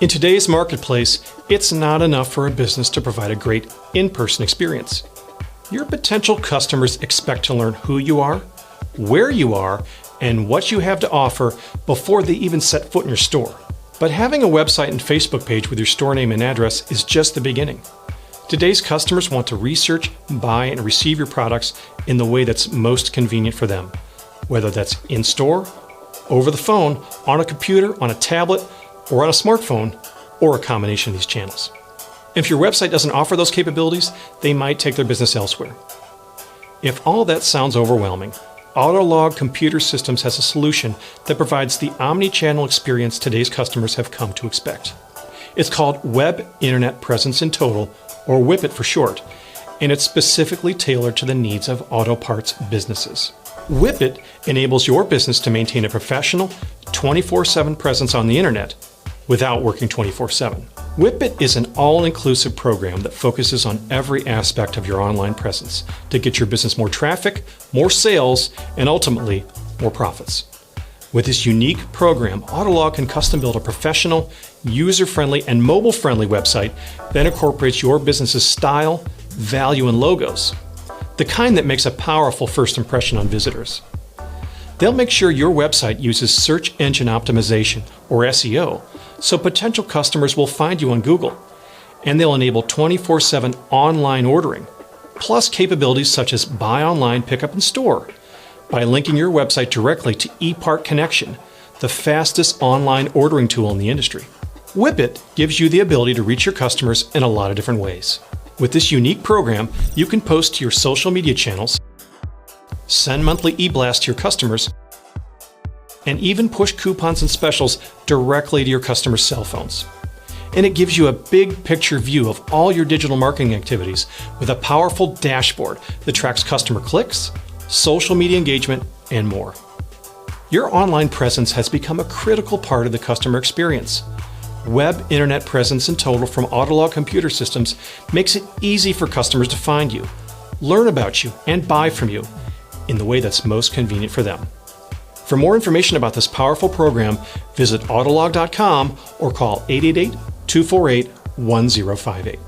In today's marketplace, it's not enough for a business to provide a great in-person experience. Your potential customers expect to learn who you are, where you are, and what you have to offer before they even set foot in your store. But having a website and Facebook page with your store name and address is just the beginning. Today's customers want to research, buy, and receive your products in the way that's most convenient for them, whether that's in-store, over the phone, on a computer, on a tablet, or on a smartphone, or a combination of these channels. If your website doesn't offer those capabilities, they might take their business elsewhere. If all that sounds overwhelming, Autologue Computer Systems has a solution that provides the omnichannel experience today's customers have come to expect. It's called Web Internet Presence in Total, or WIPIT for short, and it's specifically tailored to the needs of auto parts businesses. WIPIT enables your business to maintain a professional, 24/7 presence on the internet without working 24/7. WIPIT is an all-inclusive program that focuses on every aspect of your online presence to get your business more traffic, more sales, and ultimately, more profits. With this unique program, Autologue can custom build a professional, user-friendly, and mobile-friendly website that incorporates your business's style, value, and logos, the kind that makes a powerful first impression on visitors. They'll make sure your website uses search engine optimization, or SEO, so potential customers will find you on Google, and they'll enable 24/7 online ordering, plus capabilities such as buy online, pickup in store, by linking your website directly to ePart Connection, the fastest online ordering tool in the industry. WIPIT gives you the ability to reach your customers in a lot of different ways. With this unique program, you can post to your social media channels, send monthly e-blasts to your customers, and even push coupons and specials directly to your customers' cell phones. And it gives you a big picture view of all your digital marketing activities with a powerful dashboard that tracks customer clicks, social media engagement, and more. Your online presence has become a critical part of the customer experience. Web Internet Presence in Total from Autologue Computer Systems makes it easy for customers to find you, learn about you, and buy from you in the way that's most convenient for them. For more information about this powerful program, visit Autologue.com or call 888-248-1058.